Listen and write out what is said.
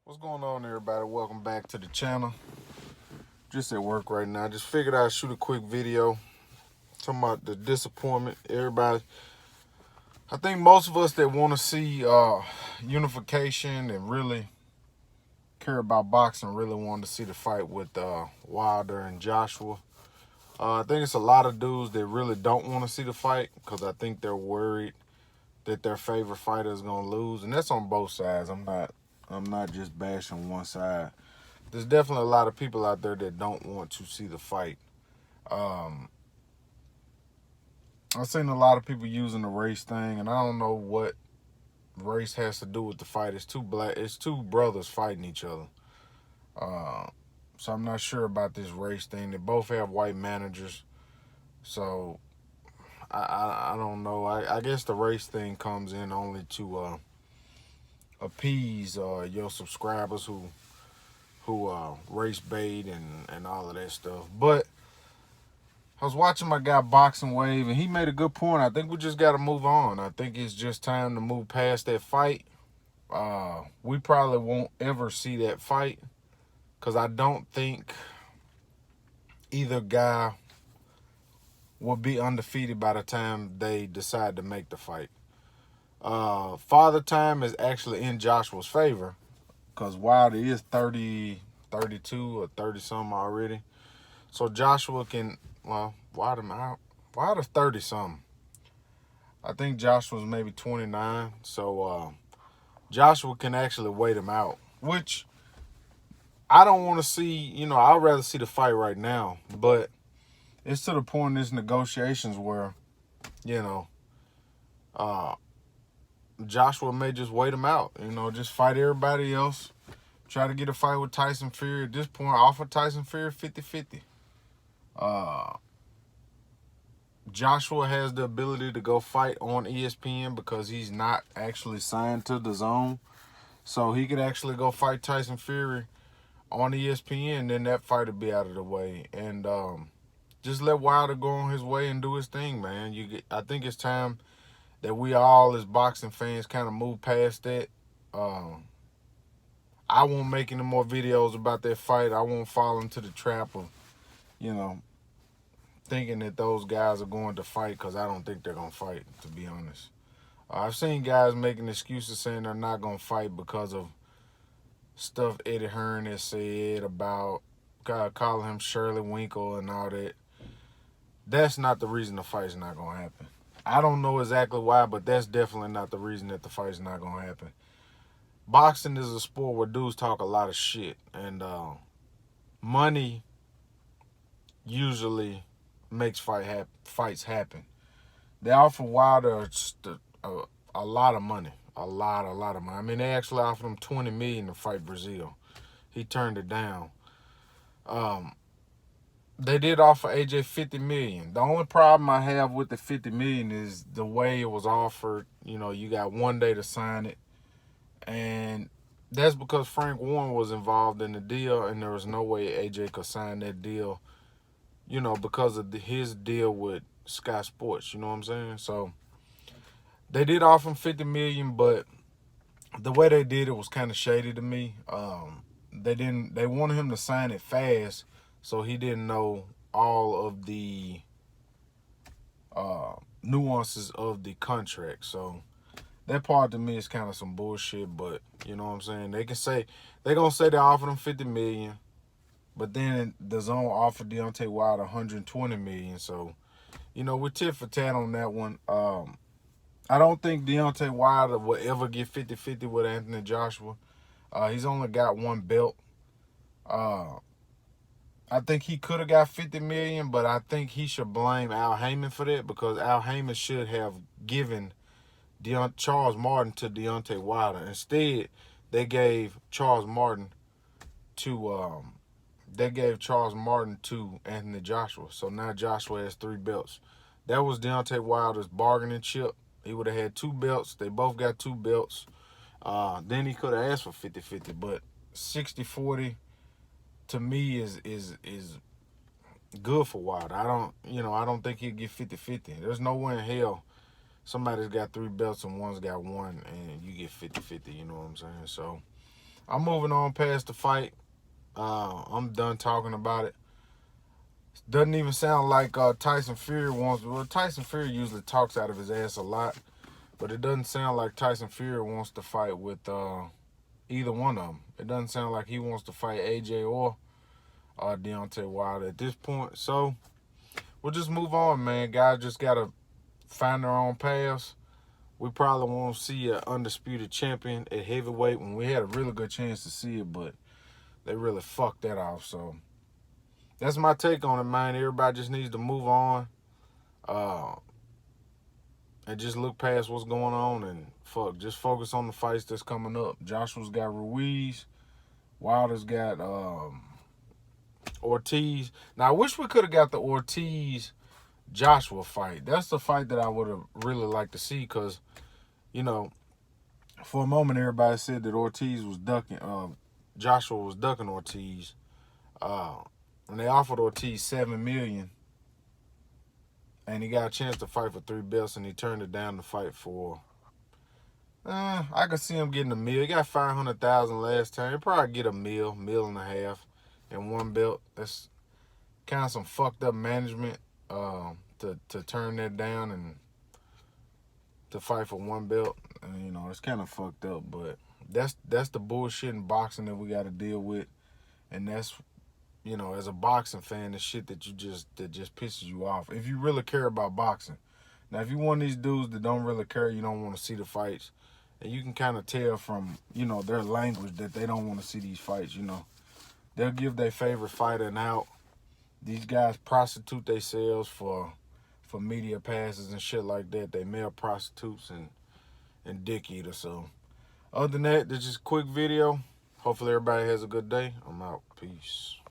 What's going on, everybody? Welcome back to the channel. Just at work right now. Just figured I'd shoot a quick video talking about the disappointment. Everybody, I think most of us that want to see unification and really care about boxing really want to see the fight with Wilder and Joshua. I think it's a lot of dudes that really don't want to see the fight because I think they're worried that their favorite fighter is gonna lose, and that's on both sides. I'm not just bashing one side. There's definitely a lot of people out there that don't want to see the fight. Um, I've seen a lot of people using the race thing, and I don't know what race has to do with the fight. It's two brothers fighting each other. Uh, so I'm not sure about this race thing. They both have white managers, so I don't know. I guess the race thing comes in only to appease your subscribers who race bait and all of that stuff. But I was watching my guy Boxing Wave, and he made a good point. I think we just got to move on. I think it's just time to move past that fight. We probably won't ever see that fight because I don't think either guy will be undefeated by the time they decide to make the fight. Father time is actually in Joshua's favor because Wilder is 30, 32 or 30 something already. So Joshua can, well, Wilder's 30 something. I think Joshua's maybe 29. So Joshua can actually wait him out, which I don't want to see. I'd rather see the fight right now. But it's to the point in these negotiations where, you know, uh, Joshua may just wait him out. Just fight everybody else. Try to get a fight with Tyson Fury. At this point, offer Tyson Fury 50-50. Joshua has the ability to go fight on ESPN because he's not actually signed to the zone. So he could actually go fight Tyson Fury on ESPN, then that fight would be out of the way. And just let Wilder go on his way and do his thing, man. I think it's time that we all, as boxing fans, kind of move past that. I won't make any more videos about that fight. I won't fall into the trap of, you know, thinking that those guys are going to fight because I don't think they're going to fight, to be honest. I've seen guys making excuses saying they're not going to fight because of stuff Eddie Hearn has said about calling him Shirley Winkle and all that. That's not the reason the fight's not going to happen. I don't know exactly why, but that's definitely not the reason that the fight's not going to happen. Boxing is a sport where dudes talk a lot of shit, and money usually makes fights happen. They offer Wilder a lot of money, a lot of money. I mean, they actually offered him $20 million to fight Brazil. He turned it down. They did offer AJ $50 million. The only problem I have with the $50 million is the way it was offered. You got one day to sign it, and that's because Frank Warren was involved in the deal, and there was no way AJ could sign that deal. Because of his deal with Sky Sports. You know what I'm saying? So they did offer him $50 million, but the way they did it was kind of shady to me. They wanted him to sign it fast, so he didn't know all of the nuances of the contract. So that part to me is kind of some bullshit, but you know what I'm saying? They're gonna say they offered him $50 million, but then the zone offered Deontay Wilder $120 million. So, we're tit for tat on that one. I don't think Deontay Wilder will ever get 50-50 with Anthony Joshua. He's only got one belt. I think he could have got 50 million, but I think he should blame Al Heyman for that because Al Heyman should have given Charles Martin to Deontay Wilder. Instead, they gave Charles Martin to Anthony Joshua. So now Joshua has 3 belts. That was Deontay Wilder's bargaining chip. He would have had 2 belts. They both got 2 belts. Then he could have asked for 50-50, but 60-40 to me is good for Wilder. I don't think he'd get 50-50. There's no way in hell somebody's got 3 belts and one's got 1 and you get 50-50, you know what I'm saying? So I'm moving on past the fight. I'm done talking about it. Doesn't even sound like Tyson Fury wants. Well, Tyson Fury usually talks out of his ass a lot, but it doesn't sound like Tyson Fury wants to fight with either one of them. It doesn't sound like he wants to fight AJ or Deontay Wilder at this point. So we'll just move on, man. Guys just gotta find their own paths. We probably won't see an undisputed champion at heavyweight when we had a really good chance to see it, but they really fucked that off. So that's my take on it, man. Everybody just needs to move on and just look past what's going on and just focus on the fights that's coming up. Joshua's got Ruiz. Wilder's got Ortiz. Now, I wish we could have got the Ortiz Joshua fight. That's the fight that I would have really liked to see because, you know, for a moment everybody said that Ortiz was ducking, Joshua was ducking Ortiz. And they offered Ortiz $7 million, and he got a chance to fight for 3 belts, and he turned it down to fight for. I could see him getting $1 million. He got $500,000 last time. He'll probably get $1 million and a half, and 1 belt. That's kind of some fucked up management to turn that down and to fight for 1 belt. And, you know, it's kind of fucked up, but that's the bullshit in boxing that we got to deal with, and that's, you know, as a boxing fan, the shit that just pisses you off. If you really care about boxing. Now, if you're one of these dudes that don't really care, you don't want to see the fights, and you can kind of tell from, you know, their language that they don't want to see these fights, you know. They'll give their favorite fighter an out. These guys prostitute themselves for media passes and shit like that. They male prostitutes and dick eaters. So, other than that, this is just a quick video. Hopefully everybody has a good day. I'm out. Peace.